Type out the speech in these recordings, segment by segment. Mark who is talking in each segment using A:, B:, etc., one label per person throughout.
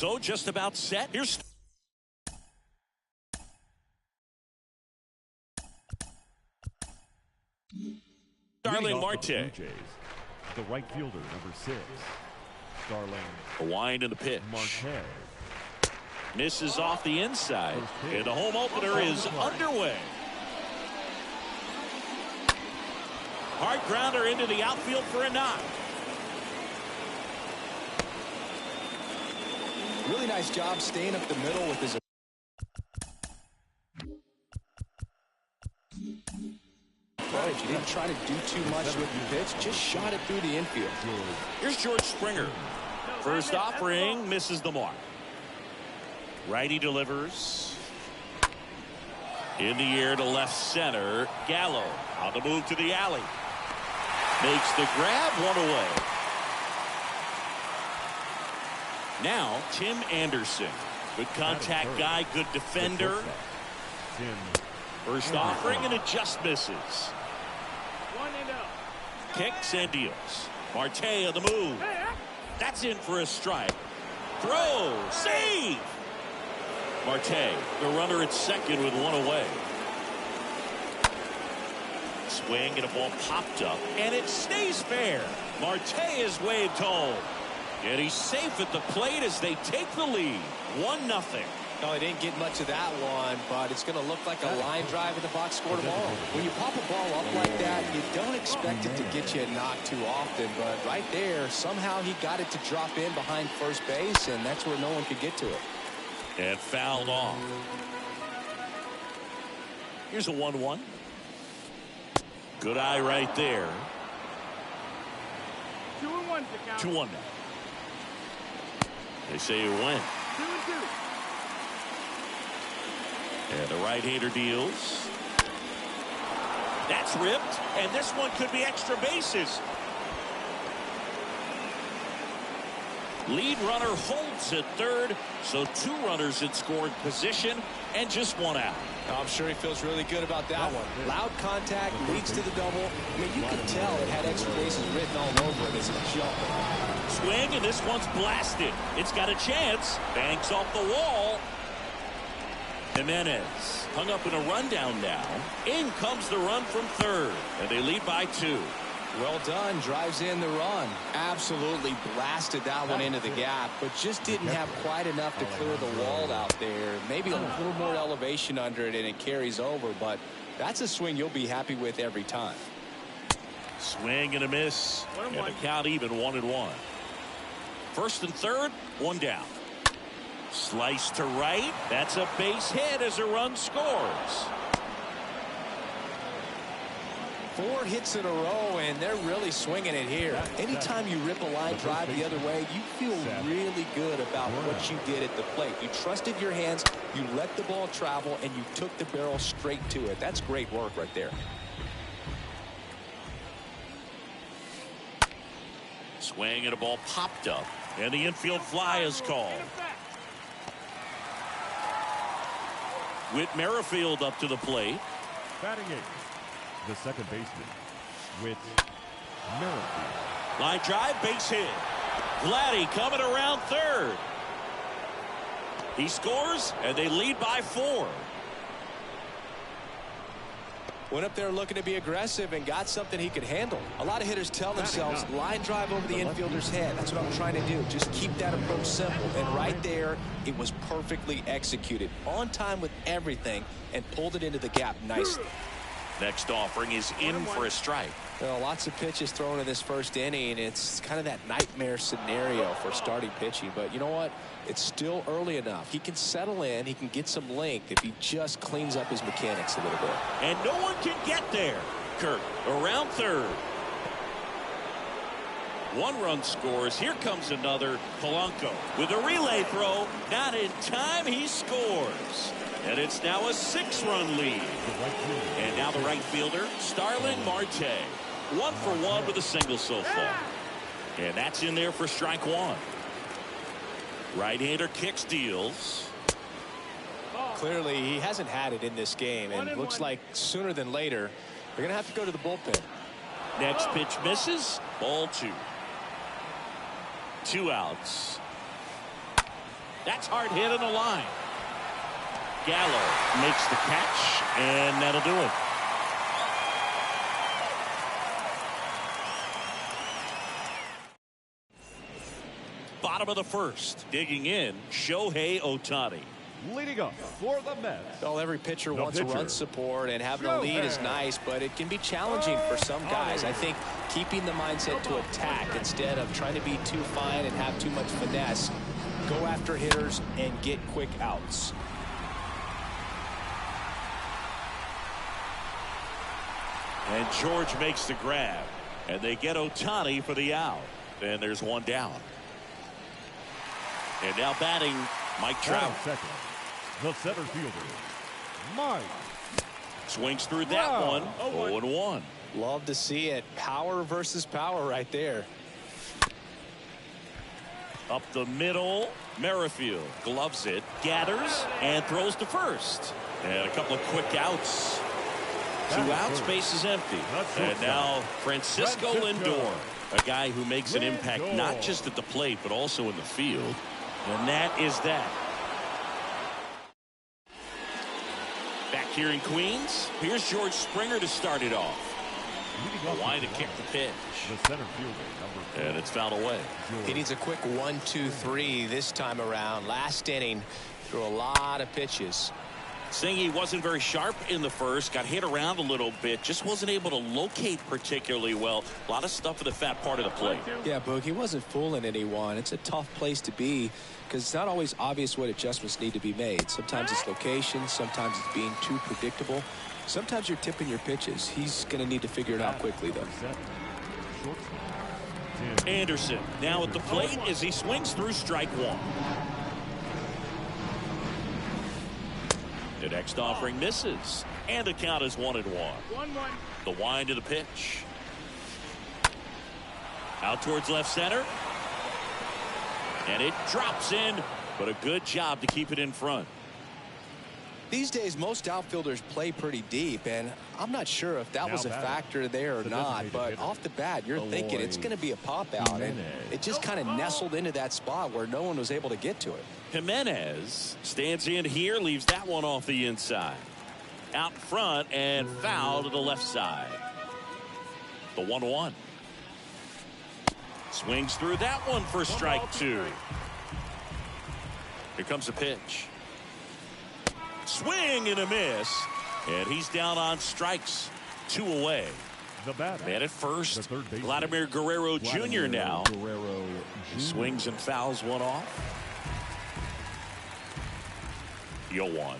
A: So just about set. Here's Starling Marte.
B: The right fielder, number 6. Starling.
A: A wind in the pitch.
B: Marte.
A: Misses off the inside. And the home opener is underway. Hard grounder into the outfield for a knock.
C: Really nice job staying up the middle with his. Right, you didn't try to do too much with the pitch, just shot it through the infield.
A: Here's George Springer. First offering, misses the mark. Righty delivers. In the air to left center. Gallo on the move to the alley. Makes the grab, one away. Now, Tim Anderson. Good contact guy, good defender. First offering, and it just misses. Kicks and deals. Marte on the move. That's in for a strike. Throw, save! Marte, the runner at second with one away. Swing and a ball popped up, and it stays fair. Marte is waved home. And he's safe at the plate as they take the lead. 1-0.
C: No, he didn't get much of that one, but it's going to look like a line drive in the box score tomorrow. When you pop a ball up like that, you don't expect it to get you a knock too often, but right there, somehow he got it to drop in behind first base, and that's where no one could get to it.
A: And fouled off. Here's a 1-1. Good eye right there. 2-1 now. They say you win.
D: 2-2.
A: And the right-hander deals. That's ripped, and this one could be extra bases. Lead runner holds at third, so 2 runners in scoring position and just 1 out.
C: I'm sure he feels really good about that one. Loud contact leads to the double. I mean, you can tell it had extra bases written all over it as it jumped.
A: Swing, and this one's blasted. It's got a chance. Banks off the wall. Jimenez hung up in a rundown now. In comes the run from third, and they lead by 2.
C: Well done. Drives in the run. Absolutely blasted that one into the gap, but just didn't have quite enough to clear the wall out there. Maybe a little more elevation under it, and it carries over, but that's a swing you'll be happy with every time.
A: Swing and a miss, and the count even 1-1. First and third, 1 down. Slice to right. That's a base hit as a run scores.
C: 4 hits in a row, and they're really swinging it here. Anytime you rip a line drive the other way, you feel really good about what you did at the plate. You trusted your hands, you let the ball travel, and you took the barrel straight to it. That's great work right there.
A: Swing and a ball popped up, and the infield fly is called. Whit Merrifield up to the plate.
B: Batting 8th, the second baseman, Whit Merrifield.
A: Line drive, base hit. Vladdy coming around third. He scores, and they lead by 4.
C: Went up there looking to be aggressive and got something he could handle. A lot of hitters tell themselves, line drive over the infielder's head. That's what I'm trying to do. Just keep that approach simple. And right there, it was perfectly executed. On time with everything, and pulled it into the gap nicely.
A: Next offering is in for a strike.
C: Well, lots of pitches thrown in this first inning. It's kind of that nightmare scenario for starting pitching. But you know what? It's still early enough. He can settle in. He can get some length if he just cleans up his mechanics a little bit.
A: And no one can get there. Kirk around third. 1 run scores. Here comes another. Polanco with a relay throw. Not in time. He scores. And it's now a 6-run lead. And now the right fielder, Starling Marte. 1 for 1 with a single so far. And that's in there for strike 1. Right-hander kicks, deals.
C: Clearly, he hasn't had it in this game, and looks like sooner than later, they're going to have to go to the bullpen.
A: Next pitch misses. Ball 2. 2 outs. That's hard hit on the line. Gallo makes the catch, and that'll do it. Bottom of the first. Digging in, Shohei Ohtani.
B: Leading up for the Mets.
C: Well, every pitcher wants run support, and having a lead is nice, but it can be challenging for some guys. I think keeping the mindset to attack instead of trying to be too fine and have too much finesse. Go after hitters and get quick outs.
A: And George makes the grab, and they get Ohtani for the out. And there's one down. And now batting, Mike Trout.
B: Second, the center fielder, Mike.
A: Swings through that one. 0-1.
C: Love to see it. Power versus power right there.
A: Up the middle, Merrifield gloves it, gathers, and throws to first. And a couple of quick outs. 2 outs, base is empty. And now Francisco Lindor, a guy who makes an impact not just at the plate, but also in the field. And that is that. Back here in Queens, here's George Springer to start it off. Line to kick the pitch.
B: The center fielder, number 4.
A: And it's fouled away.
C: He needs a quick 1-2-3 this time around. Last inning, threw a lot of pitches.
A: Singy wasn't very sharp in the first, got hit around a little bit, just wasn't able to locate particularly well. A lot of stuff in the fat part of the plate.
C: Yeah, Boog, he wasn't fooling anyone. It's a tough place to be because it's not always obvious what adjustments need to be made. Sometimes it's location, sometimes it's being too predictable. Sometimes you're tipping your pitches. He's going to need to figure it out quickly, though.
A: Anderson now at the plate as he swings through strike one. The next offering misses, and the count is 1-1. The wind to the pitch. Out towards left center. And it drops in, but a good job to keep it in front.
C: These days, most outfielders play pretty deep, and I'm not sure if that was a factor there or not, but off the bat, you're thinking it's going to be a pop-out, and it just kind of nestled into that spot where no one was able to get to it.
A: Jimenez stands in here, leaves that one off the inside. Out front and foul to the left side. The 1-1. Swings through that one for strike 2. Here comes the pitch. Swing and a miss. And he's down on strikes. 2 away.
B: The batter.
A: Man at first. Vladimir Guerrero Jr. now. Swings and fouls one off. 0-1.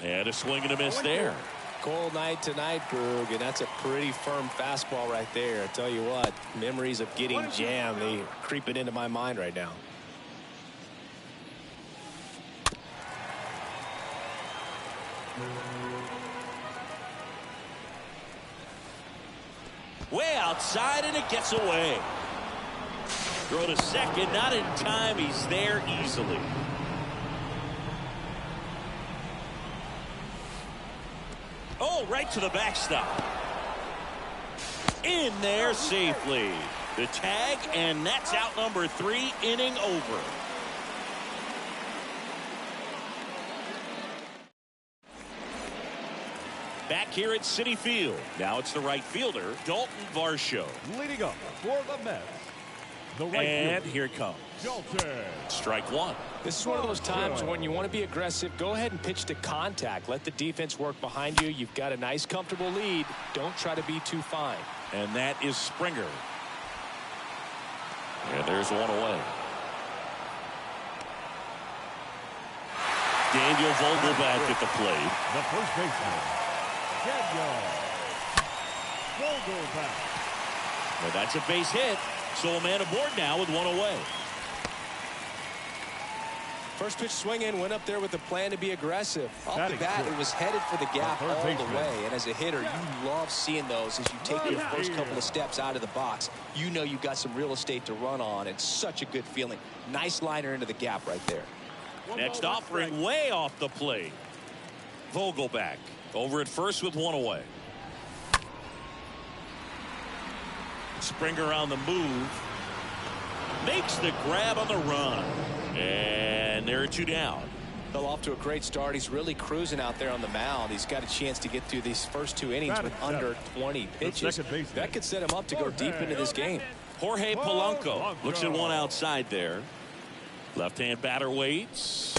A: And a swing and a miss there.
C: Cold night tonight, Boog, and that's a pretty firm fastball right there. I tell you what, memories of getting jammed, they are creeping into my mind right now.
A: Way outside, and it gets away. Throw to second, not in time. He's there easily. Oh, right to the backstop. In there safely. The tag, and that's out number 3, inning over. Back here at Citi Field. Now it's the right fielder, Dalton Varsho.
B: Leading up for the Mets. The right
A: And
B: fielder,
A: here it comes.
B: Dalton.
A: Strike 1.
C: This is one of those times when you want to be aggressive. Go ahead and pitch to contact. Let the defense work behind you. You've got a nice, comfortable lead. Don't try to be too fine.
A: And that is Springer. And there's one away. Daniel Vogelback at the plate.
B: The first baseman, Daniel Vogelback.
A: And that's a base hit. So a man aboard now with one away.
C: First pitch swing in, went up there with a plan to be aggressive. Off the bat, it was headed for the gap all the way. And as a hitter, you love seeing those as you take your first couple of steps out of the box. You know you've got some real estate to run on. It's such a good feeling. Nice liner into the gap right there.
A: Next offering way off the plate. Vogelback over at first with one away. Springer on the move. Makes the grab on the run. And there are 2 down.
C: Well, off to a great start. He's really cruising out there on the mound. He's got a chance to get through these first 2 innings with under 20 pitches. That could set him up to go deep into this game.
A: Jorge Polanco looks at one outside there. Left-hand batter waits.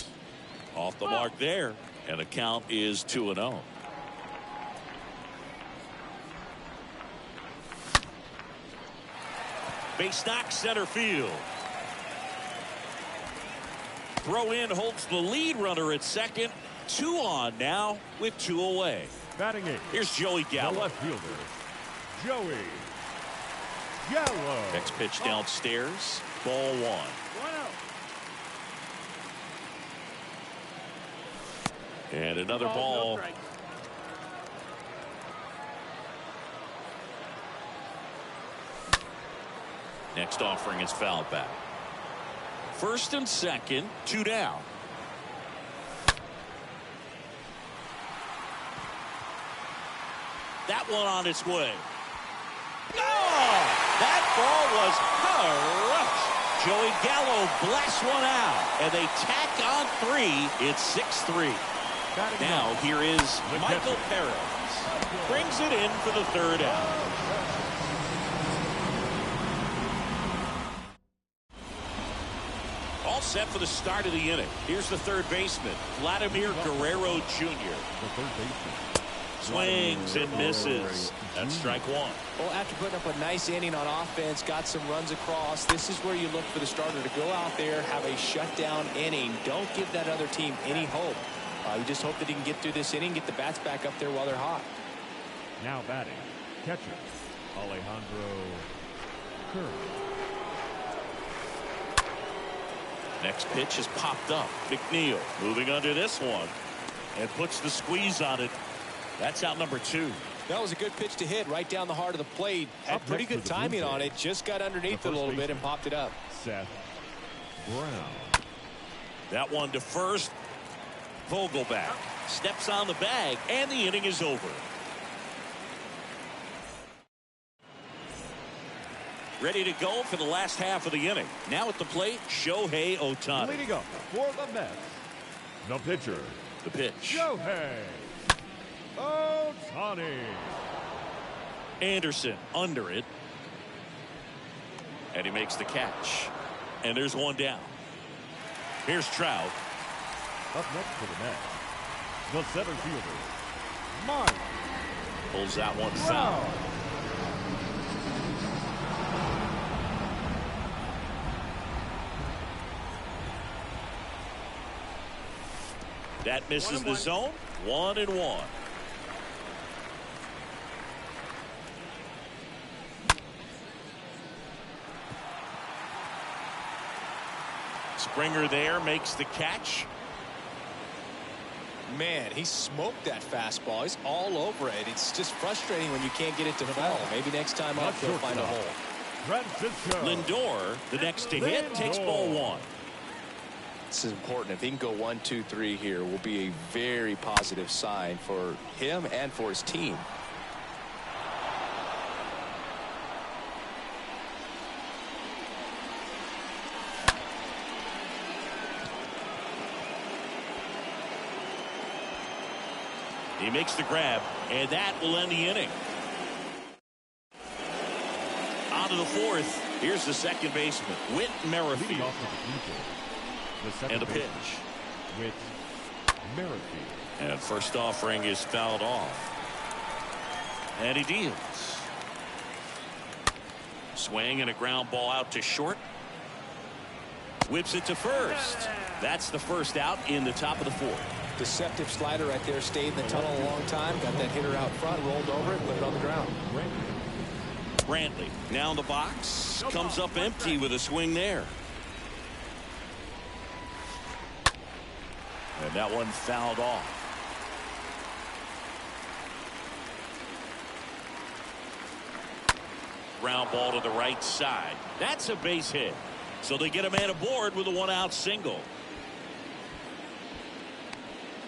A: Off the mark there. And the count is 2-0. Base knock center field. Throw in holds the lead runner at second. 2 on now with 2 away.
B: Batting 8.
A: Here's Joey Gallo.
B: The left fielder, Joey Gallo.
A: Next pitch downstairs. Ball 1. And another ball. Next offering is fouled back. First and second, 2 down. That one on its way. Oh, that ball was crushed. Joey Gallo blasts one out, and they tack on 3. It's 6-3. Now here is Michael Perez. Brings it in for the 3rd out. All set for the start of the inning. Here's the 3rd baseman, Vladimir Guerrero Jr.
B: The 3rd baseman.
A: Swings and misses. That's strike 1.
C: Well, after putting up a nice inning on offense, got some runs across, this is where you look for the starter to go out there, have a shutdown inning. Don't give that other team any hope. You just hope that he can get through this inning, get the bats back up there while they're hot.
B: Now batting, catcher, Alejandro Kirk.
A: Next pitch has popped up. McNeil moving under this one and puts the squeeze on it. That's out number 2.
C: That was a good pitch to hit right down the heart of the plate. Had pretty good timing on it. Just got underneath it a little bit and popped it up.
B: Seth Brown.
A: That one to first. Vogelback steps on the bag, and the inning is over. Ready to go for the last half of the inning. Now at the plate, Shohei Ohtani.
B: Leading up for the Mets, the pitcher,
A: The pitch.
B: Shohei Ohtani.
A: Anderson under it. And he makes the catch. And there's 1 down. Here's Trout.
B: Up next for the Mets, the center fielder, Mike.
A: Pulls that one foul. That misses the zone. 1-1. Springer there makes the catch.
C: Man, he smoked that fastball. He's all over it. It's just frustrating when you can't get it to fall. Maybe next time up he'll find a hole.
B: Francisco
A: Lindor, the next to hit, takes ball 1.
C: This is important. If he can go 1, 2, 3 here, will be a very positive sign for him and for his team.
A: He makes the grab, and that will end the inning. On to the 4th. Here's the second baseman, Whit Merrifield. And the pitch.
B: Whit Merrifield.
A: And first offering is fouled off. And he deals. Swing and a ground ball out to short. Whips it to first. That's the first out in the top of the 4th.
C: Deceptive slider right there. Stayed in the tunnel a long time. Got that hitter out front. Rolled over it. Put it on the ground.
A: Brantley now in the box. Comes up empty with a swing there. And that one fouled off. Ground ball to the right side. That's a base hit. So they get a man aboard with a 1-out single.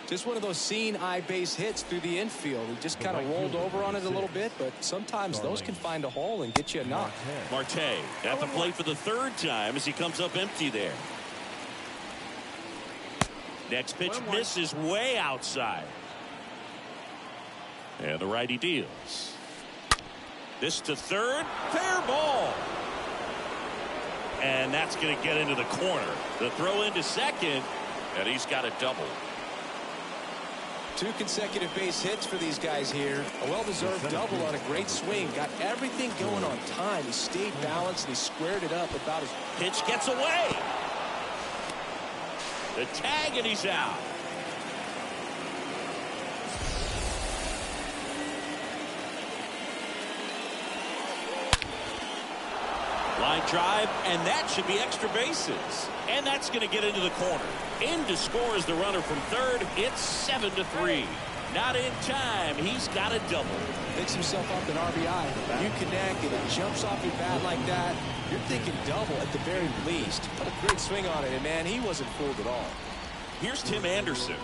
C: Just one of those seeing eye base hits through the infield. He just kind of rolled over on it a little bit, but sometimes those can find a hole and get you a knock.
A: Marte at the plate for the 3rd time as he comes up empty there. Next pitch misses way outside. And the righty deals. This to third. Fair ball. And that's going to get into the corner. The throw into second. And he's got a double.
C: 2 consecutive base hits for these guys here. A well-deserved double on a great swing. Got everything going on time. He stayed balanced and he squared it up about his
A: pitch gets away. The tag and he's out. Line drive, and that should be extra bases. And that's going to get into the corner. In to score is the runner from third. It's 7-3. Not in time. He's got a double.
C: Picks himself up an RBI. You connect and it jumps off your bat like that. You're thinking double at the very least. What a great swing on it, and man, he wasn't fooled at all.
A: Here's Tim Anderson.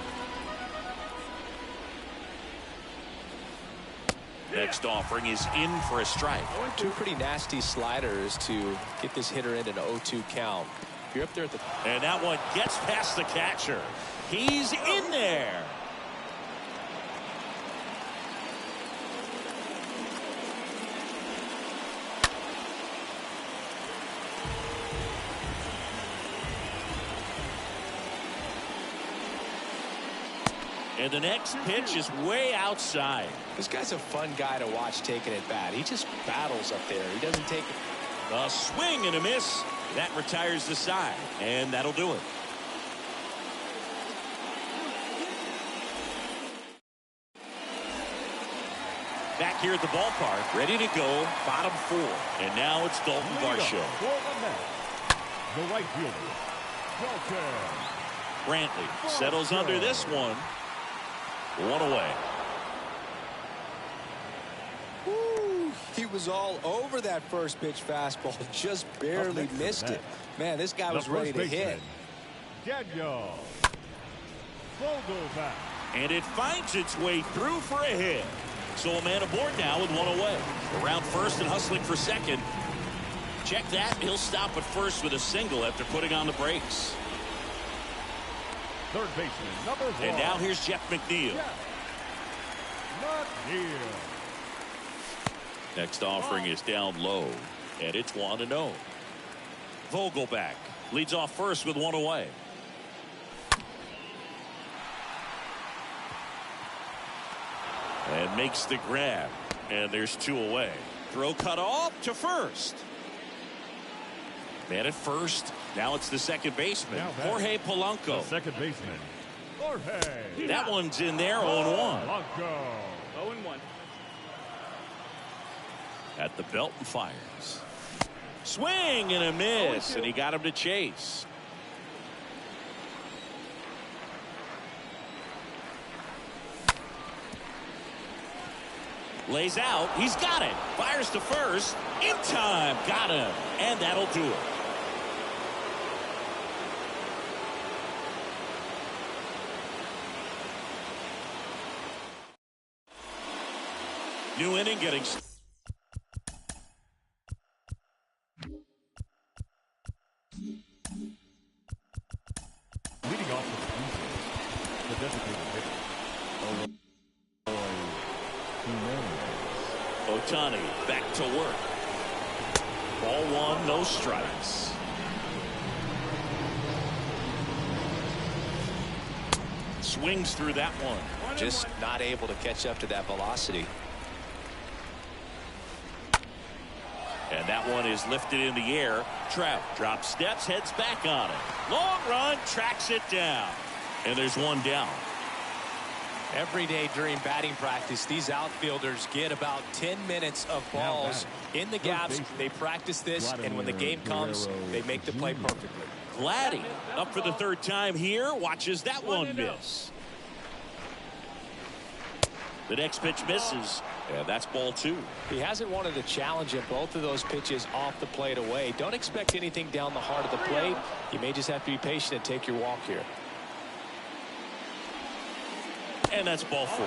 A: Next offering is in for a strike.
C: 2 pretty nasty sliders to get this hitter in an 0-2 count. You're up there at the...
A: And that one gets past the catcher. He's in there. And the next pitch is way outside.
C: This guy's a fun guy to watch taking it bat. He just battles up there. He doesn't take it.
A: A swing and a miss. That retires the side. And that'll do it. Back here at the ballpark, ready to go, bottom 4. And now it's Dalton Varsho.
B: The right fielder, Dalton.
A: Brantley settles under this one. 1 away.
C: Woo, he was all over that first pitch fastball. Just barely missed it. Man, this guy was ready to hit.
B: Daniel.
A: And it finds its way through for a hit. So a man aboard now with 1 away. Around first and hustling for second. Check that. He'll stop at first with a single after putting on the brakes.
B: Third baseman, number 1.
A: And now here's Jeff McNeil. Next offering is down low. And it's 1-0. Vogelback leads off first with 1 away. And makes the grab. And there's 2 away. Throw cut off to first. Man at first. Now it's the second baseman, Jorge Polanco.
B: The second baseman, Jorge.
A: That one's in there, 0-1.
B: Polanco.
D: 0-1.
A: At the belt and fires. Swing and a miss, and he got him to chase. Lays out. He's got it. Fires to first. In time. Got him. And that'll do it. New inning getting...
B: Leading off the designated hitter.
A: Ohtani back to work. Ball 1, no strikes. Swings through that one.
C: Just not able to catch up to that velocity.
A: And that one is lifted in the air. Trout drops steps, heads back on it. Long run, tracks it down. And there's 1 down.
C: Every day during batting practice, these outfielders get about 10 minutes of balls in the gaps. They practice this, and when the game comes, they make the play perfectly.
A: Vladdy up for the 3rd time here. Watches that one miss. The next pitch misses. And that's ball 2.
C: He hasn't wanted to challenge him. Both of those pitches off the plate away. Don't expect anything down the heart of the plate. You may just have to be patient and take your walk here.
A: And that's ball 4.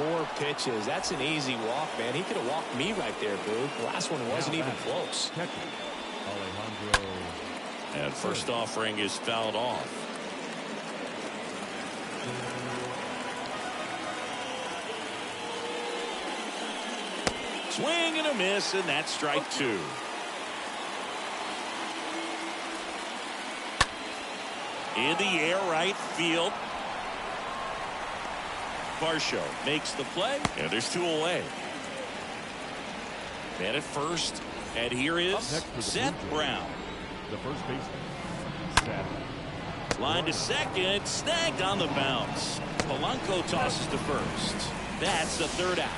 C: 4 pitches. That's an easy walk, man. He could have walked me right there, Boo. The last one wasn't even close.
B: Alejandro.
A: And first offering is fouled off. Swing and a miss, and that's strike two. In the air, right field. Varsho makes the play, and there's two away. Man at first, and here is Seth Brown.
B: The first baseman, Seth.
A: Line to second, snagged on the bounce. Polanco tosses to first. That's the third out.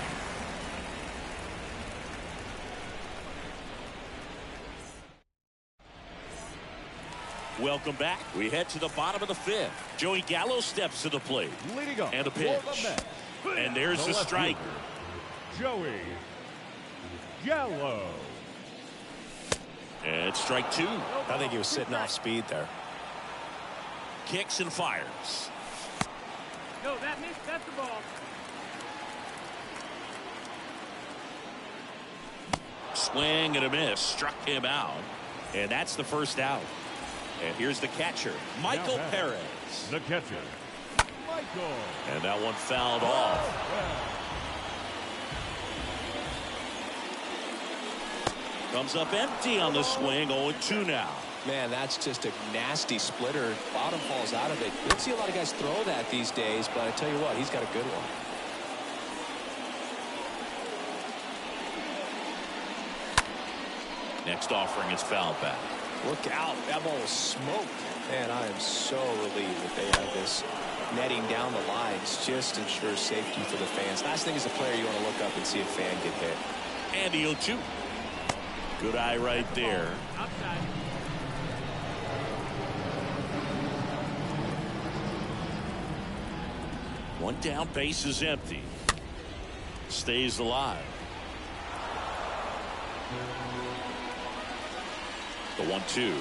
A: Welcome back. We head to the bottom of the fifth. Joey Gallo steps to the plate.
B: Leading up
A: and a pitch. And there's the strike.
B: Joey Gallo.
A: And strike two.
C: I think he was sitting off speed there.
A: Kicks and fires.
D: No, that missed. That's the ball.
A: Swing and a miss. Struck him out. And that's the first out. And here's the catcher, Michael Perez.
B: The catcher, Michael.
A: And that one fouled off. Comes up empty on the swing. 0-2 now.
C: Man, that's just a nasty splitter. Bottom falls out of it. You don't see a lot of guys throw that these days, but I tell you what, he's got a good one.
A: Next offering is fouled back.
C: Look out. That ball was smoked. Man, I am so relieved that they have this netting down the lines. Just ensures safety for the fans. Last thing as a player, you want to look up and see a fan get hit.
A: And the 0-2. Good eye right there.
D: Outside.
A: One down, base is empty. Stays alive. The 1-2.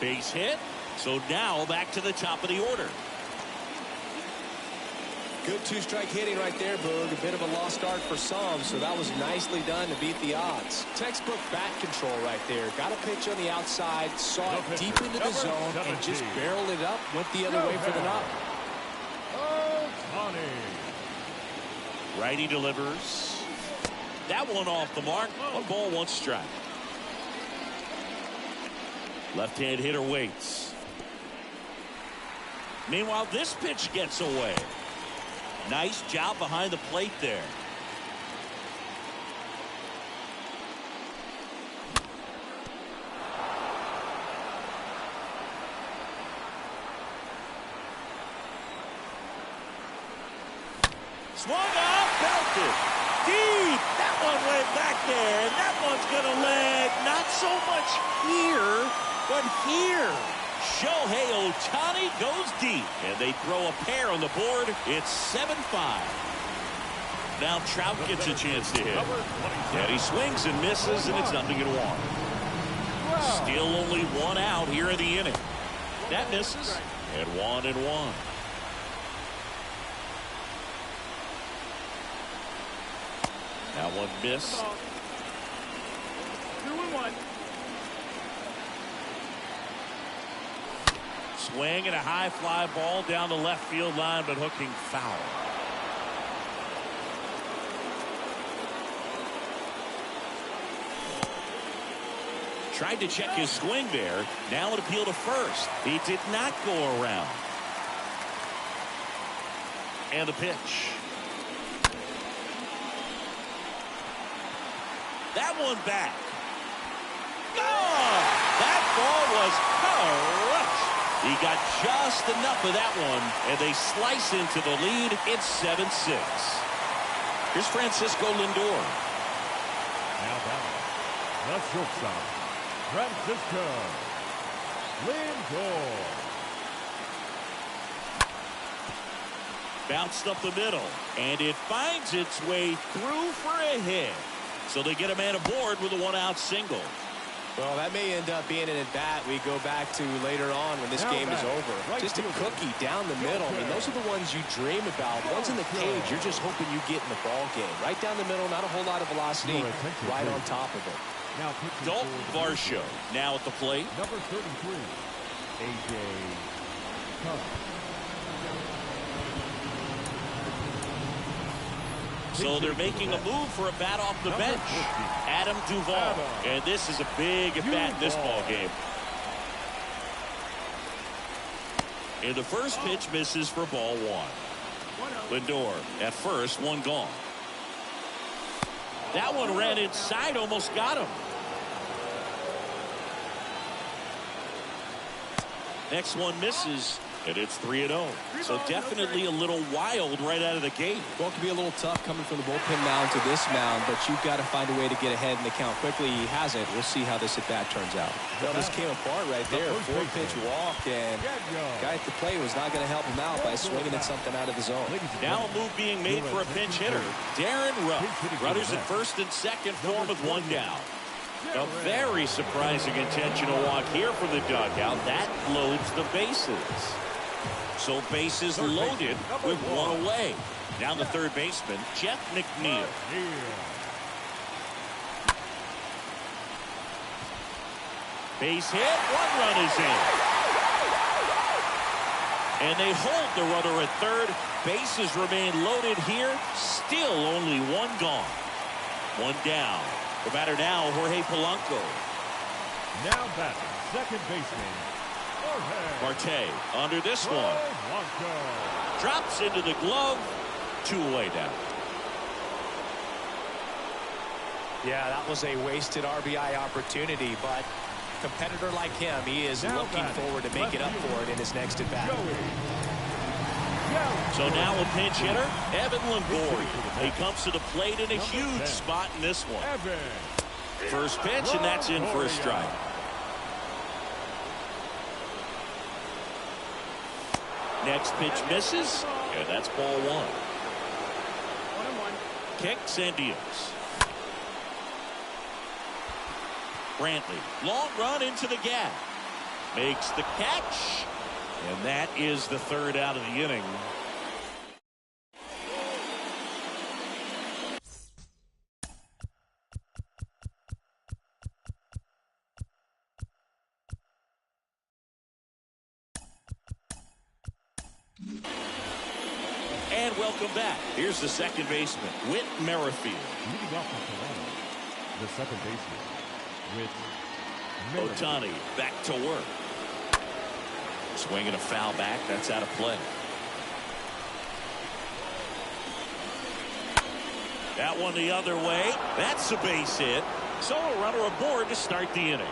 A: Base hit. So now back to the top of the order.
C: Good two-strike hitting right there, Boog. A bit of a lost start for some, so that was nicely done to beat the odds. Textbook bat control right there. Got a pitch on the outside, saw it deep into the zone, and just barreled it up, went the other way for the knock.
A: Righty delivers. That one off the mark. 1 ball, 1 strike. Left-hand hitter waits. Meanwhile, this pitch gets away. Nice job behind the plate there. Swung up, belted. Deep. That one went back there, and that one's going to land not so much here, but here. Shohei Ohtani goes deep, and they throw a pair on the board. It's 7-5. Now Trout gets a chance to hit. And he swings and misses, and it's 0-1. Still only 1 out here in the inning. That misses, and 1-1. That one missed.
D: 2-1.
A: Swing and a high fly ball down the left field line, but hooking foul. Tried to check his swing there. Now an appeal to first. He did not go around. And the pitch. That one back. Gone! That ball was crushed. He got just enough of that one, and they slice into the lead. It's 7-6. Here's Francisco Lindor.
B: Now batting, the shortstop, Francisco Lindor.
A: Bounced up the middle, and it finds its way through for a hit. So they get a man aboard with a 1-out single.
C: Well, that may end up being an at-bat we go back to later on when this game is over. Just a cookie down the middle. I mean, those are the ones you dream about. Ones in the cage, you're just hoping you get in the ball game. Right down the middle, not a whole lot of velocity, right on top of it.
B: Now
A: Dalton Varsho now at the plate.
B: Number 33. A.J. Tuck.
A: So they're making a move for a bat off the bench. Adam Duvall. And this is a big at bat in this ball game. And the first pitch misses for ball one. Lindor at first, one gone. That one ran inside, almost got him. Next one misses, and it's 3-0. So definitely a little wild right out of the gate.
C: Well, it can be a little tough coming from the bullpen mound to this mound, but you've got to find a way to get ahead in the count quickly. He hasn't. We'll see how this at-bat turns out. Well, this came apart right there. 4-pitch walk, and the guy at the plate was not going to help him out by swinging at something out of the zone.
A: Now a move being made for a pinch hitter. Darren Ruff. Runners at first and second, form with one down. A very surprising intentional walk here from the dugout. That loads the bases. So bases loaded with one away. Now the third baseman, Jeff McNeil. Base hit, one run is in. And they hold the runner at third. Bases remain loaded here. Still only one gone. One down. The batter now, Jorge Polanco.
B: Now batting, second baseman,
A: Marte under this one. Drops into the glove. Two away now.
C: Yeah, that was a wasted RBI opportunity, but a competitor like him, he is looking forward to making up for it in his next at-bat.
A: So now a pinch hitter, Evan Longoria. He comes to the plate in a huge spot in this one. First pitch, and that's in for a strike. Next pitch misses, and that's ball one. 1-1. Kicks and deals. Brantley, long run into the gap. Makes the catch. And that is the third out of the inning. And welcome back. Here's the second baseman, Whit Merrifield.
B: Leading off from Toronto, the second baseman, Whit Merrifield.
A: Ohtani back to work. Swinging a foul back. That's out of play. That one the other way. That's a base hit. So a runner aboard to start the inning.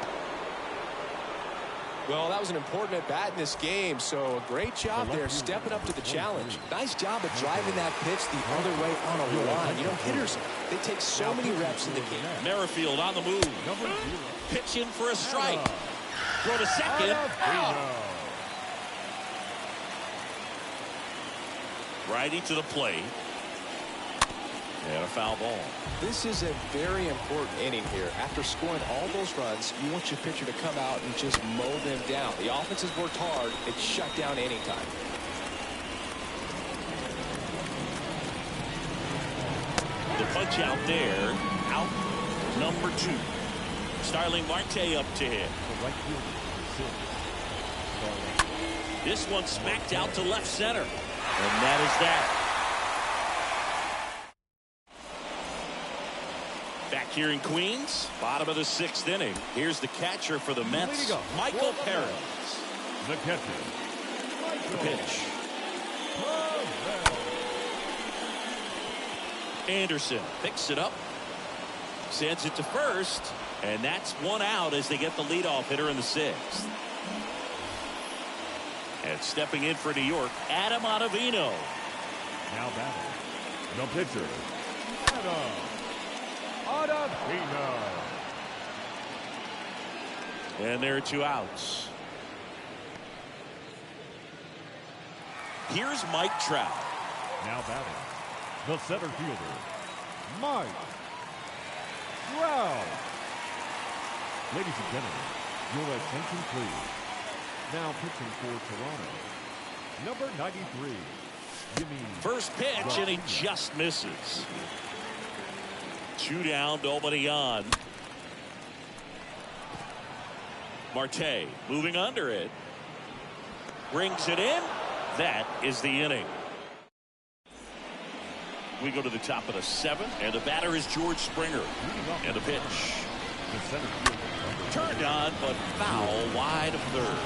C: Well, that was an important at-bat in this game, so a great job there stepping up to the challenge. Nice job of driving that pitch the other way on a line. You know, hitters, they take so many reps in the game.
A: Merrifield on the move. Pitch in for a strike. Throw to second. Righty to the plate. And a foul ball.
C: This is a very important inning here. After scoring all those runs, you want your pitcher to come out and just mow them down. The offense has worked hard. It's shut down anytime.
A: The punch out there. Out number 2. Starling Marte up to hit. This one smacked out to left center. And that is that. Back here in Queens, bottom of the 6th inning. Here's the catcher for the Mets, Michael Perez.
B: The catcher.
A: The pitch. Anderson picks it up, sends it to first, and that's one out as they get the leadoff hitter in the 6th. And stepping in for New York, Adam Ottavino.
B: Now batting, the pitcher, Adam Ottavino.
A: And there are 2 outs. Here's Mike Trout.
B: Now batting, the center fielder, Mike Trout. Ladies and gentlemen, your attention please. Now pitching for Toronto, number 93, Jimmy.
A: First pitch, and he just misses. 2 down, nobody on. Marte moving under it. brings it in. That is the inning. We go to the top of the 7th, and the batter is George Springer. And the pitch. Turned on, but foul wide of third.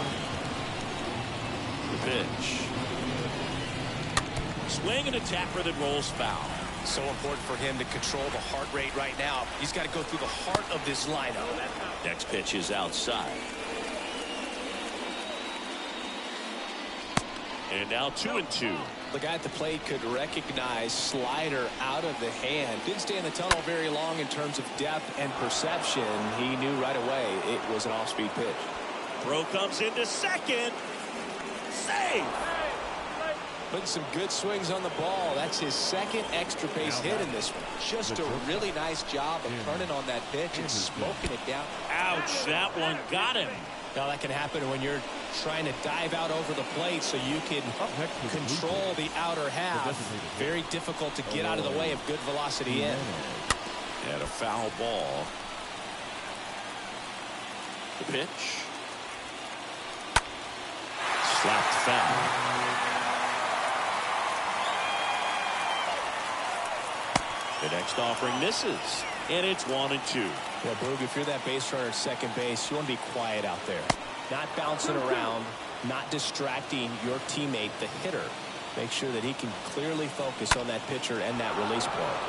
A: The pitch. Swing and a tapper that rolls foul.
C: So important for him to control the heart rate right now. He's got to go through the heart of this lineup.
A: Next pitch is outside. And now 2-2.
C: The guy at the plate could recognize slider out of the hand. Didn't stay in the tunnel very long in terms of depth and perception. He knew right away it was an off-speed pitch.
A: Throw comes into second. Save.
C: Putting some good swings on the ball. That's his second extra base hit in this one. Just a really nice job of turning on that pitch and smoking it down.
A: Ouch, that one got him.
C: Now that can happen when you're trying to dive out over the plate so you can control the outer half. Very difficult to get out of the way of good velocity in.
A: And a foul ball. The pitch. Slapped foul. The next offering misses, and it's 1-2.
C: Well, Boog, if you're that base runner at second base, you want to be quiet out there. Not bouncing around, not distracting your teammate, the hitter. Make sure that he can clearly focus on that pitcher and that release point.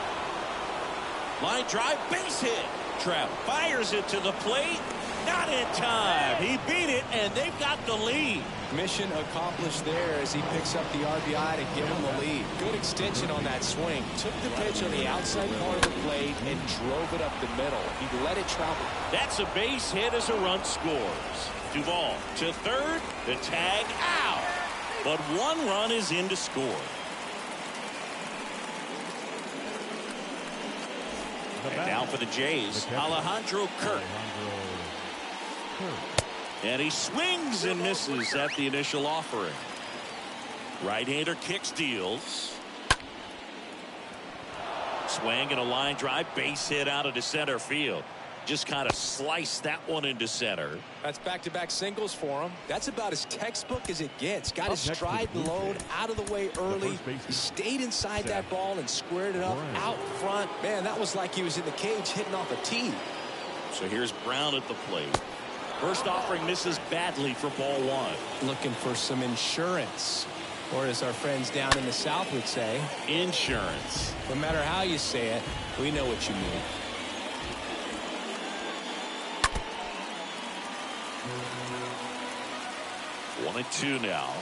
A: Line drive, base hit. Trout fires it to the plate. Not in time. He beat it, and they've got the lead.
C: Mission accomplished there as he picks up the RBI to give him the lead. Good extension on that swing. Took the pitch on the outside part of the plate and drove it up the middle. He let it travel.
A: That's a base hit as a run scores. Duvall to third. The tag out. But one run is in to score. And now for the Jays, Alejandro Kirk. And he swings and misses at the initial offering. Right-hander kicks, deals. Swing and a line drive, base hit out of center field. Just kind of sliced that one into center.
C: That's back-to-back singles for him. That's about as textbook as it gets. Got his stride and load out of the way early. He stayed inside that ball and squared it up out front. Man, that was like he was in the cage hitting off a tee.
A: So here's Brown at the plate. First offering misses badly for ball one.
C: Looking for some insurance. Or as our friends down in the South would say,
A: insurance.
C: No matter how you say it, we know what you mean.
A: One and two now.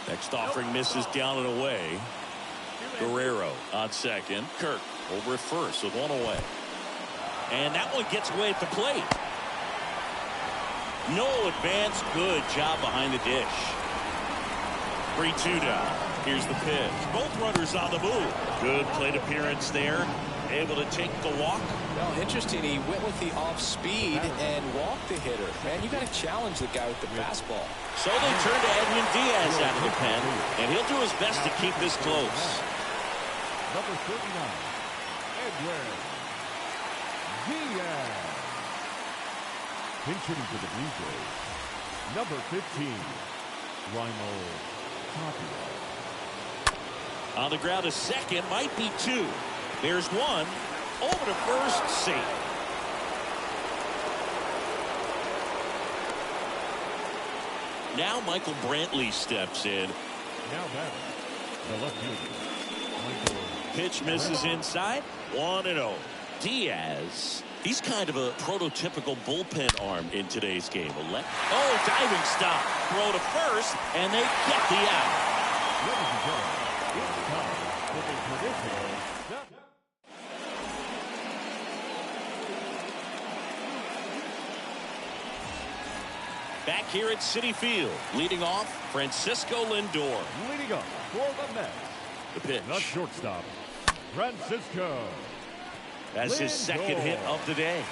A: Next offering misses down and away. Guerrero on second. Kirk over at first with one away. And that one gets away at the plate. No advance. Good job behind the dish. 3-2 now. Here's the pitch. Both runners on the move. Good plate appearance there. Able to take the walk.
C: Well, interesting. He went with the off speed and walked the hitter. Man, you got to challenge the guy with the fastball.
A: So they turn to Edwin Diaz out of the pen, and he'll do his best to keep this close.
B: Number 39, Edwin Diaz. Pinch hitting for the Blue Jays. Number 15, Raimo Tapia.
A: On the ground, a second, might be two. There's one. Over to first, safe. Now Michael Brantley steps in.
B: Now batting, the left fielder.
A: Pitch misses inside. 1-0. Diaz. He's kind of a prototypical bullpen arm in today's game. Oh, diving stop. Throw to first, and they get the out.
B: Ladies and gentlemen, it's time for the traditional.
A: Back here at Citi Field, leading off, Francisco Lindor.
B: Leading up for the Mets,
A: The pitch.
B: the shortstop, Francisco.
A: That's his second hit of the day.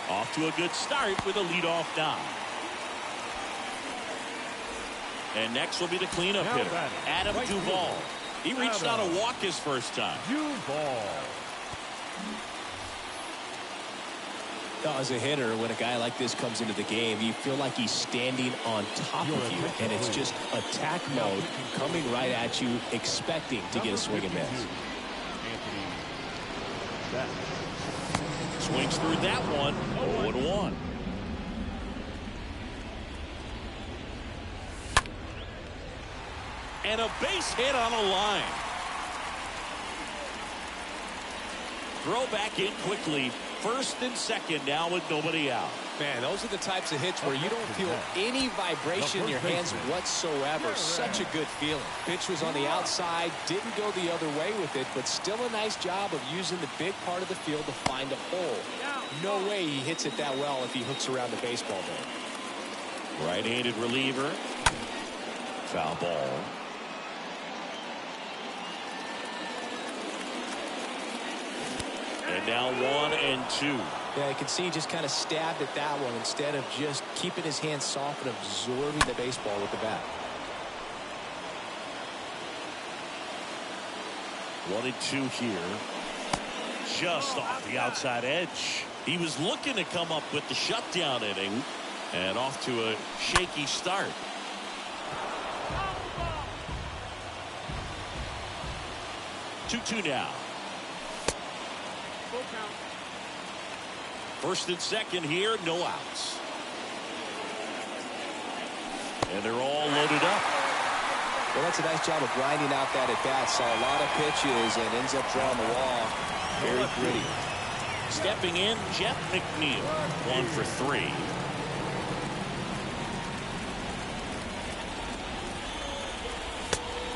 A: Off to a good start with a leadoff dive. And next will be the cleanup
B: Now
A: hitter,
B: batting,
A: Adam
B: right
A: Duvall.
B: fielder,
A: He reached out
B: Adam
A: a walk his first time.
B: Duvall.
C: As a hitter, when a guy like this comes into the game, you feel like he's standing on top of you, and it's just attack mode coming right at you, expecting to get a swing and miss.
A: Swings through that one. 0-1. And a base hit on a line. Throw back in quickly. First and second now with nobody out.
C: Man, those are the types of hits where you don't feel any vibration in your hands whatsoever. Such a good feeling. Pitch was on the outside, didn't go the other way with it, but still a nice job of using the big part of the field to find a hole. No way he hits it that well if he hooks around the baseball there.
A: Right-handed reliever. Foul ball. And now 1-2.
C: Yeah, you can see he just kind of stabbed at that one instead of just keeping his hands soft and absorbing the baseball with the bat.
A: 1-2 here. Just off the outside edge. He was looking to come up with the shutdown inning. And off to a shaky start. Two now. First and second here, no outs. And they're all loaded up.
C: Well, that's a nice job of grinding out that at bat. Saw a lot of pitches and ends up drawing the wall. Very gritty.
A: Stepping in, Jeff McNeil. 1 for 3.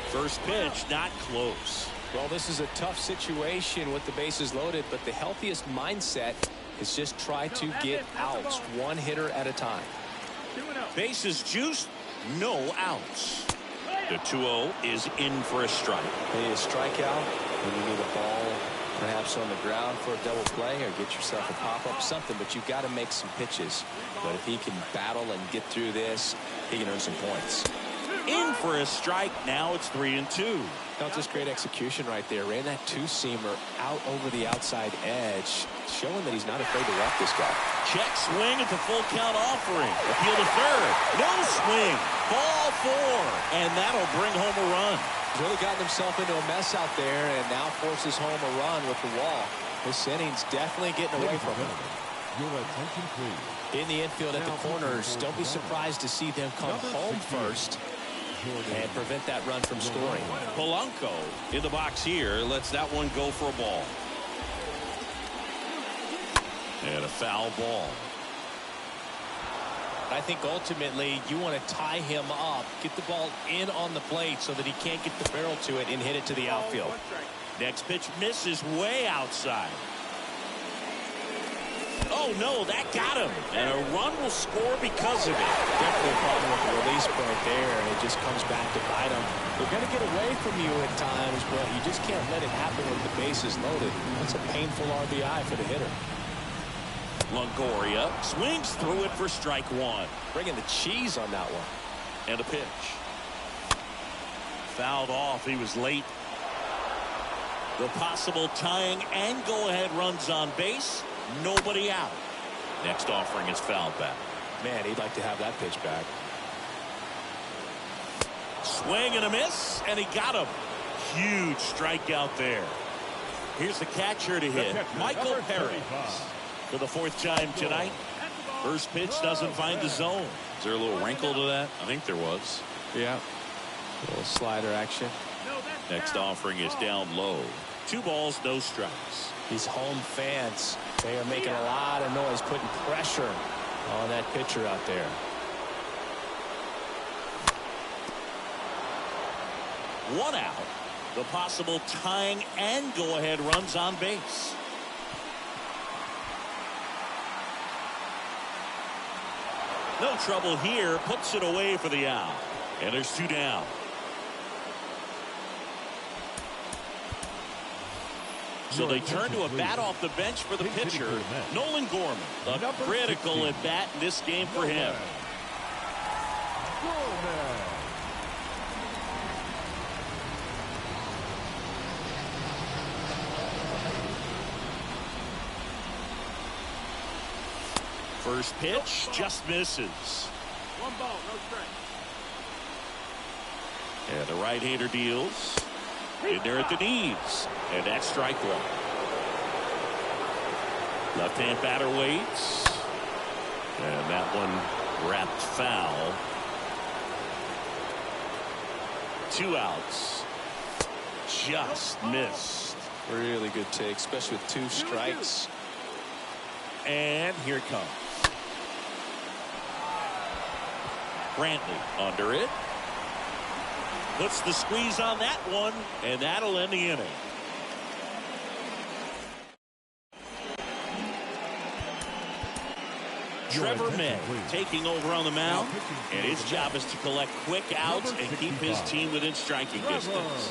A: First pitch, not close.
C: Well, this is a tough situation with the bases loaded, but the healthiest mindset is just try to get outs, one hitter at a time.
A: Bases juiced, no outs. The 2-0 is in for a strike.
C: Maybe a strikeout, when you need a ball perhaps on the ground for a double play, or get yourself a pop-up, something, but you've got to make some pitches. But if he can battle and get through this, he can earn some points.
A: In for a strike, now it's 3-2.
C: Not just great execution right there. Ran that two-seamer out over the outside edge, showing that he's not afraid to walk this guy.
A: Check swing at the full count offering. Appeal to third. No swing. Ball 4. And that'll bring home a run.
C: He's really gotten himself into a mess out there and now forces home a run with the wall. This inning's definitely getting away from him.
B: Your attention, please.
C: In the infield at the corners, don't be surprised to see them come home first and prevent that run from scoring.
A: Polanco in the box here lets that one go for a ball. And a foul ball.
C: I think ultimately you want to tie him up, get the ball in on the plate so that he can't get the barrel to it and hit it to the outfield.
A: Next pitch misses way outside. Oh, no, that got him. And a run will score because of it.
C: Definitely a problem with the release point there, and it just comes back to bite him. They're going to get away from you at times, but you just can't let it happen with the bases loaded. That's a painful RBI for the hitter.
A: Longoria swings through it for strike 1.
C: Bringing the cheese on that one.
A: And a pitch. Fouled off. He was late. The possible tying and go-ahead runs on base. Nobody out. Next offering is fouled back.
C: Man, he'd like to have that pitch back.
A: Swing and a miss, and he got him. Huge strikeout there. Here's the catcher to hit, Michael Perez. For the 4th time tonight. First pitch doesn't find the zone. Is there a little wrinkle to that? I think there was.
C: Yeah. A little slider action.
A: Next offering is down low. 2 balls, no strikes.
C: These home fans, they are making a lot of noise, putting pressure on that pitcher out there.
A: One out. The possible tying and go-ahead runs on base. No trouble here. Puts it away for the out. And there's 2 down. So they turn to a bat off the bench for the pitcher, Nolan Gorman. A critical at bat in this game for him. First pitch just misses.
D: One ball, no strike.
A: And the right-hander deals. In there at the knees. And that's strike one. Left-hand batter waits. And that one wrapped foul. 2 outs. Just missed.
C: Really good take, especially with 2 strikes.
A: And here it comes. Brantley under it. Puts the squeeze on that one, and that'll end the inning. Trevor May taking over on the mound, and his job is to collect quick outs and keep his team within striking distance.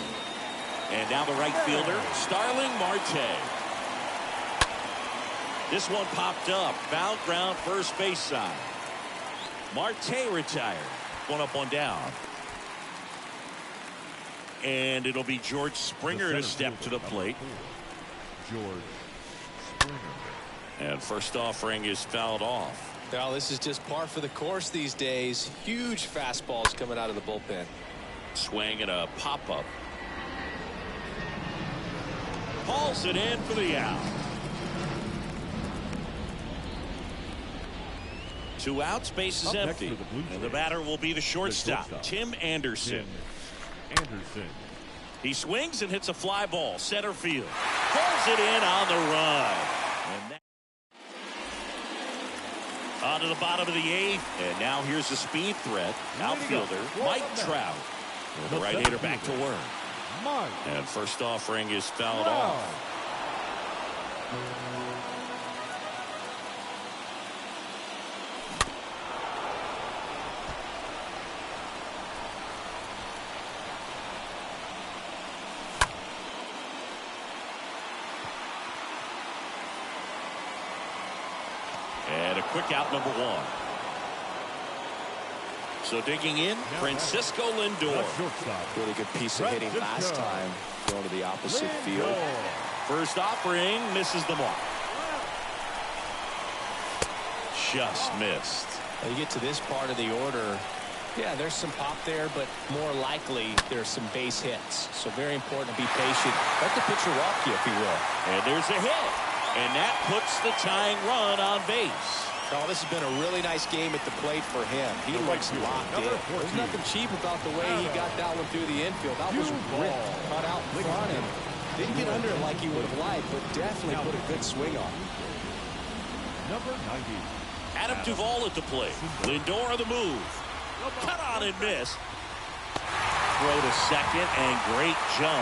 A: And now the right fielder, Starling Marte. This one popped up, foul ground first base side. Marte retired. 1 up, 1 down. And it'll be George Springer to step to the plate.
B: George Springer.
A: And first offering is fouled off.
C: Well, this is just par for the course these days. Huge fastballs coming out of the bullpen.
A: Swing and a pop-up. Hauls it in for the out. 2 outs, base is empty. And the batter will be the shortstop, Tim Anderson. He swings and hits a fly ball, center field. Pulls it in on the run. And that on to the bottom of the 8th. And now here's the speed threat. Outfielder, Mike Trout. And the right-hander back to work. And first offering is fouled off. And a quick out, number 1. So digging in, Francisco Lindor.
C: Really good piece of hitting last time, going to the opposite field.
A: First offering misses the mark. Just missed.
C: Now you get to this part of the order. Yeah, there's some pop there, but more likely there's some base hits. So very important to be patient. Let the pitcher walk you, if you will.
A: And there's a hit. And that puts the tying run on base.
C: Oh, this has been a really nice game at the plate for him. He looks locked in. There's nothing cheap about the way he got that one through the infield. That was ripped, cut out in front and didn't get under it like he would have liked, but definitely put a good swing on.
B: Number 90.
A: Adam Duvall at the plate. Lindor on the move. Cut on and miss. Throw to second and great jump.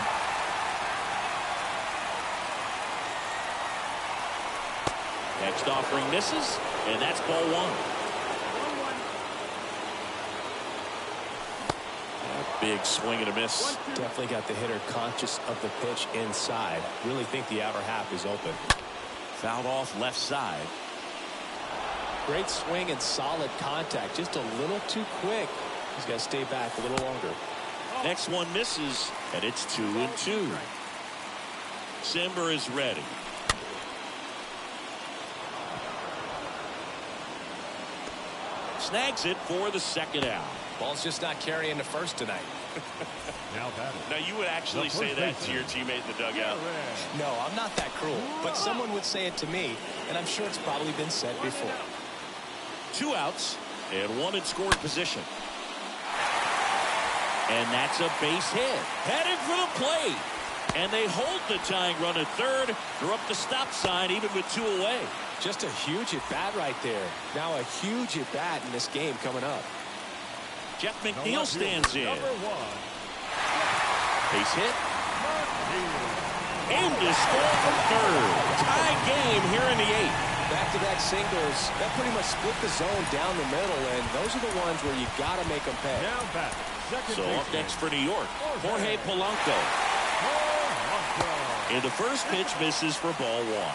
A: Next offering misses, and that's ball 1. A big swing and a miss.
C: Definitely got the hitter conscious of the pitch inside. Really think the outer half is open.
A: Fouled off left side.
C: Great swing and solid contact. Just a little too quick. He's got to stay back a little longer.
A: Next one misses, and it's 2-2. Simber is ready. Snags it for the second out.
C: Ball's just not carrying the first tonight.
A: Now you would actually say that to your teammate in the dugout.
C: No, I'm not that cruel, but someone would say it to me, and I'm sure it's probably been said before.
A: 2 outs and 1 in scoring position. And that's a base hit. Headed for the plate. And they hold the tying run at third. They're up the stop sign even with 2 away.
C: Just a huge at-bat right there. Now a huge at-bat in this game coming up.
A: Jeff McNeil stands in. Base hit. Aimed to score from third. Tie game here in the 8th.
C: Back-to-back singles. That pretty much split the zone down the middle, and those are the ones where you got to make them pay.
A: So up next for New York, Jorge Polanco. And the first pitch misses for ball 1.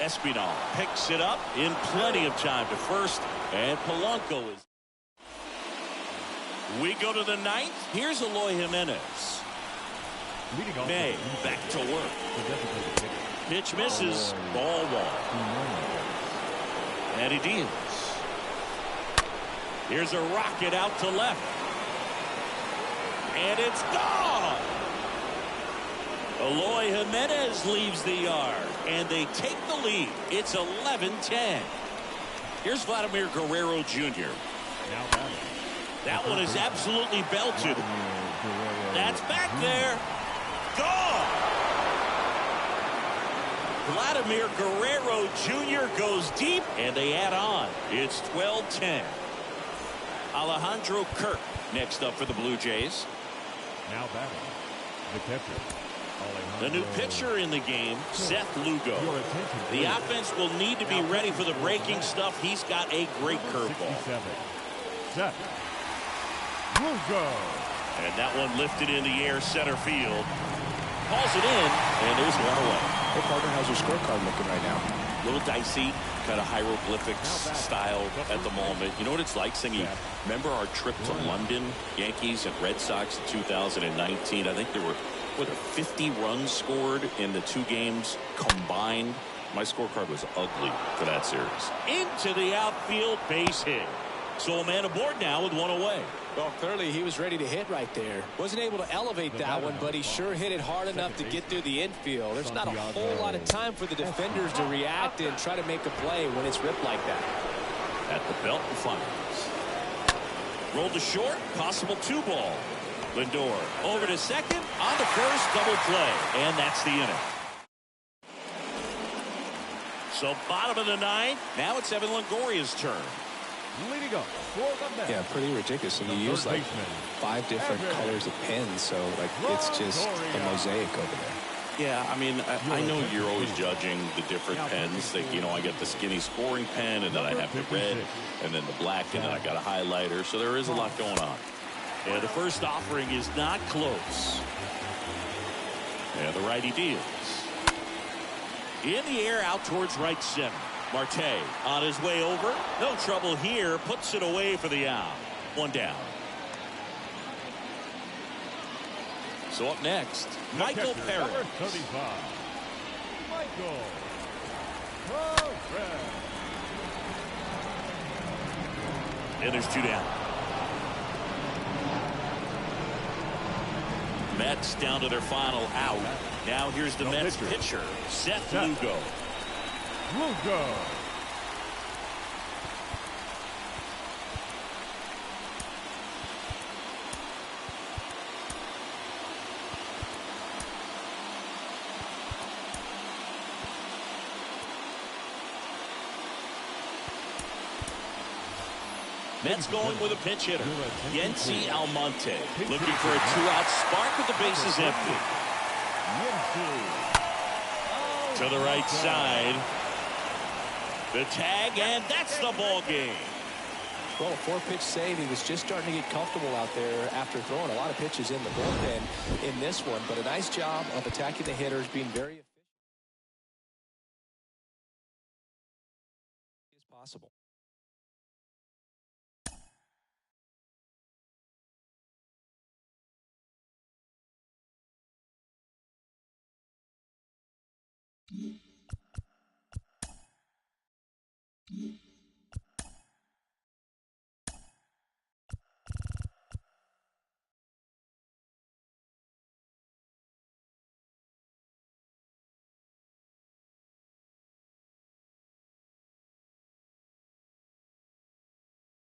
A: Espinal picks it up in plenty of time to first, and Polanco is. We go to the 9th. Here's Eloy Jimenez.
B: Leading off
A: May back to work.
B: the designated hitter.
A: Pitch misses. Ball one. And he deals. Here's a rocket out to left. And it's gone. Eloy Jimenez leaves the yard. And they take the lead. It's 11-10. Here's Vladimir Guerrero Jr.
B: Now batting.
A: That one is absolutely belted. That's back there. Gone. Vladimir Guerrero Jr. goes deep, and they add on. It's 12-10. Alejandro Kirk next up for the Blue Jays.
B: Now batting. The catcher.
A: The new pitcher in the game, Seth Lugo. The offense will need to be ready for the breaking stuff. He's got a great curveball.
B: Seth Lugo.
A: And that one lifted in the air center field. Calls it in, and there's one away.
C: Hey, partner, how's your scorecard looking right now?
A: A little dicey, kind of hieroglyphics style at the moment. You know what it's like, Singy? Remember our trip to London, Yankees and Red Sox in 2019? I think there were, 50 runs scored in the two games combined. My scorecard was ugly for that series. Into the outfield, base hit. So a man aboard now with one away.
C: Well, clearly he was ready to hit right there. Wasn't able to elevate that one, but he sure hit it hard enough to get through the infield. There's not a whole lot of time for the defenders to react and try to make a play when it's ripped like that.
A: At the belt and fires. Rolled to short, possible 2-ball. Lindor over to second, on the first, double play, and that's the inning. So bottom of the ninth, now it's Evan Longoria's turn.
B: Leading up for the match.
C: Yeah, pretty ridiculous. And you use like 5 different colors of pens, so like it's just a mosaic over there.
A: Yeah, I mean, I know you're always judging the different pens. That, you know, I got the skinny scoring pen, and then I have the red, and then the black, and then I got a highlighter. So there is a lot going on. Yeah, the first offering is not close. Yeah, the righty deals. In the air, out towards right center. Marte on his way over. No trouble here. Puts it away for the out. One down. So up next, Michael Perez.
B: Number 35. Michael Perez.
A: And there's 2 down. Mets down to their final out. Now here's the Mets pitcher, Seth Lugo.
B: Lugo.
A: Mets going with a pinch hitter, Yency Almonte, looking for a 2-out spark with the bases empty. To the right side. The tag, and that's the ball game.
C: Well, a 4-pitch save. He was just starting to get comfortable out there after throwing a lot of pitches in the bullpen in this one. But a nice job of attacking the hitters, being very efficient as possible.